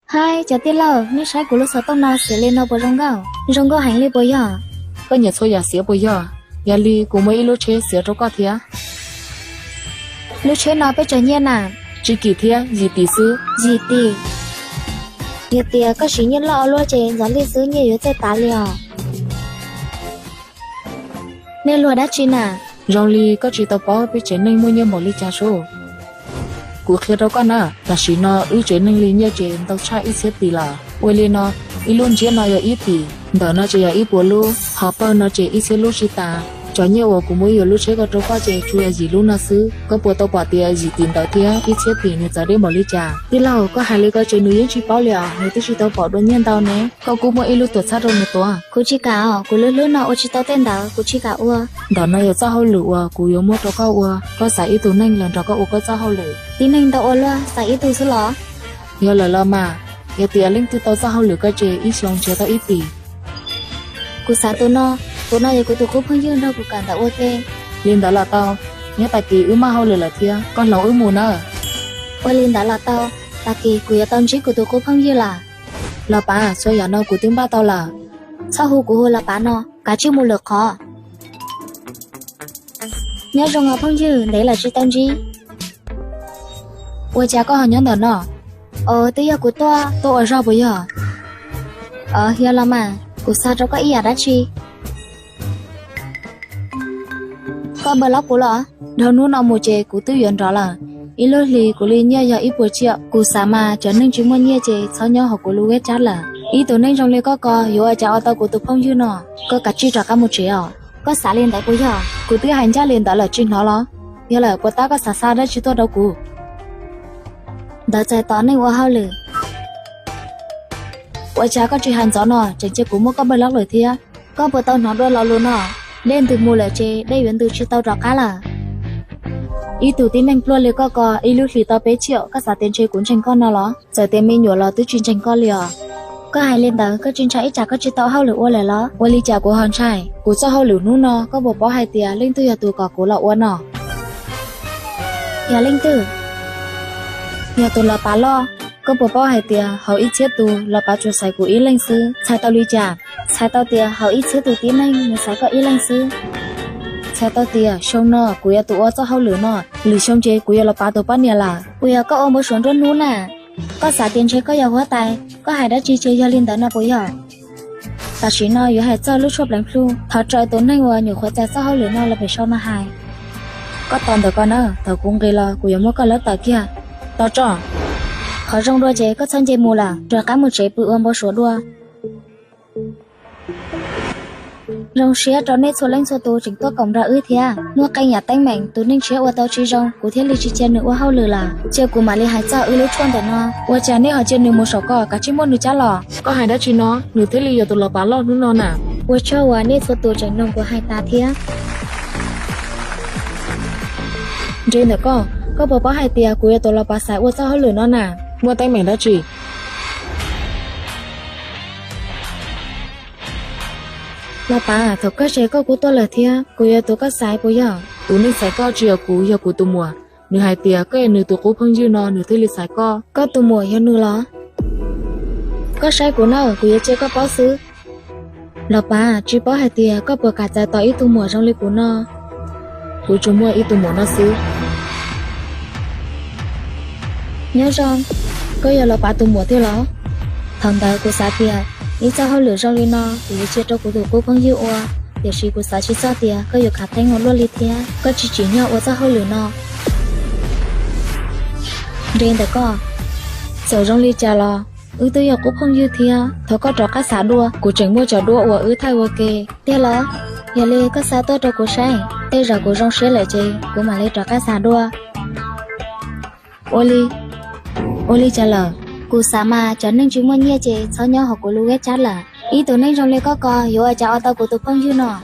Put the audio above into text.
Hai, chào tiên lâu, nếu sai của lúc sáu tông nào sẽ lên nào bờ rong gạo hành lên bờ giờ. Có nhà số nhà xía bây giờ nhà li của mấy lô chế xía trong có thía Lúc chế nào bây giờ nhiên à? chỉ kỳ thía gì tỷ sư Gì tì? Gì tì có sĩ nhiên lọ luôn chế, gió lý sứ nhiều yếu tê tá liò. Nên lùa đã chín à? rong li có chỉ tao bỏ bị chế nên mua nhiều một ly trà số của khi đâu có nè là chỉ nó ưu chế nên li nhiều chế tao trai ít xía tỷ là ôi li nó ít luôn chế nó ít tỷ đỡ nó chế ít bùa lu họ bơ nó chế ít xía lu chỉ ta cho nhiều của mỗi lúc chế có trâu qua chế chui gì luôn nó xứ có bùa tao bỏ tiền gì tiền tao thía ít xía tỷ người ta đi một ly trà đi lâu có hai ly có chế nuôi chỉ bao liều người ta chỉ tao bỏ đôi nhiên tao nè có cũng mỗi lúc tuột sát rồi một tuần Cô chỉ cả à, cô lứa nào ô chỉ tao tên đó, cô chỉ cả ua. đó nó有造后lửa của有mua cho cao có xài ít tủ nên lần cho có có造后lửa Tí nên tao ua luôn, xài ít từ số lọ. nhớ là mà giờ tiền linh từ tao造后lửa cái chế ít lòng chế tao ít tỷ Cô xài tụi nó giờ cô tụi cô không dương đâu, cô cả tao ua kê. liên đó là tao nhớ tại kỳ mà hậu lửa là thia con lâu mù nữa Ua liên đó là tao, ta kỳ cô giờ tao chỉ của tụi cô không dương là bà cho nhà nó của tiếng ba tao là sao hù của hù là bà nó, cả chưa một lượt khó. Nhớ rong ngọc không dư, đấy là chỉ tao gì. ôi cha có họ nhớ đó nó Tới giờ của tôi ở rau bây giờ hiểu là mà, của sao đâu có ý à đã chi. Có bờ lóc của lọ, đâuนู้nó mua chế của tư viện đó là ít lúc thì của liên nhớ giờ ít buổi chiều của sa mà cho nên chúng muốn nhớ chế sau nhau học của lưu chát là ý tụi nên trong liên có yếu ở cháu tao của tụi phong dư nó có cả chi trả cả một chế có xả liền tại của giờ. của tư hành gia liền đó là trên nó lo nhớ là của ta có xả xa đó chứ tôi đâu của Đợt chạy tón này qua hao lử. của cha có truy hành gió nó chẳng chế của mua có bờ lóc lời thia Có bờ tao nó đôi lò luôn nọ. Lên từ mùa lẻ chê, đây biến từ chi tao rõ cá là. ý tụi tin anh luôn liền có ý lúc thì tao bé triệu các xã tiền chơi cuốn tranh con nó lo giờ tiền mình nhổ lo tứ chuyên tranh con liền Có hai lên đó, có chuyên chạy chả có chi tao hao lử ua lẻ lo. ôi ly trà của hòn trai của cho hậu lửa nú nó có bộ bó hai tia lên từ nhà tụi có của lọ uốn nó Nhà linh tử, nhà tụi là bà lo có bộ bó hai tia hậu ít chết tụ là bà chuột xài của ý lãnh sư sai tao ly trà sai tao tìa hậu ít xứ từ tí anh, người sai có ý lanh sư. sai tao tia sông nó của nhà tụi cho hậu lửa nó lửa sông chế của nhà là bà tụi bắt nhà là Bây giờ có ôm bố xuống rôn nú nè. Có xả tiền chơi có giàu hóa tài, có hai đã chi chơi gia linh đó nó bây giờ. ta chỉ nói yếu hai cho lúc chụp lãnh flu thọ trời tốn này và nhiều khóa trái cho hậu lửa nó là phải sau nó hài có toàn tụi con nữa thọ cũng gây lo của nhà mua có lớp tao kia tao cho Khó rong đua chế có chân chế mù là, rồi cá một chế bự ôm bố số đua. Rong xía cho nên số lãnh số tù chính tốt cổng ra thia nua cay nhà tanh mảnh tù ninh xía ua tao chi rong của thiết lý chi chen nữa ua hao lử là chia của mà li hai cha lúc chuan tao nó ua cha này họ trên nửa một số cỏ cả chỉ muốn nửa chả lò có hai đã chỉ nó nửa thế li giờ tụi lò bán lò nữa nó nè ua cho ua nên số tù tránh nông của hai ta thia trên đó có bộ bó hai tia của tụi lò bán xài ua cho hao lử nó nè mua tay mảnh đã chỉ là bà thầu các chế có của tôi là thia của tôi có sai bây giờ tụi nên sai có chiều của tụi mùa nửa hai tia cái nửa tụi cố phong dư nó nửa thế li sai có tù mùa cho nửa lo có sai của nó của chế có bó xứ là bà chỉ bó hai tia có bờ cả trái tỏi ít tụi mùa trong li của nó của chúng mua ít tụi mùa nó xứ nhớ rong có giờ là bà tụi mùa thế đó thằng đời của xã tia ý sao hao lử rong li nó thì chế cho của tụi cố phong dư ua để chỉ của xã chỉ sao tia có nhiều khả thanh ngón luôn li thia có chỉ nhau ua sao hao lử nó trên đó có giờ rong li trà lò tôi giờ cũng không như thia thọ có trò cá xả đua của trường mua trò đua ua thay ua kê tia lo giờ li có sao tôi trò của sai tê giờ của rong xế lại chơi của mà li trò cá xả đua ô ly trả lời cụ xã mà cho nên chúng muốn nhớ chơi sau nhau học của lưu ghét chát là ý tụi nên trong lê có yếu ở cháu tao của tụi phong dư nọ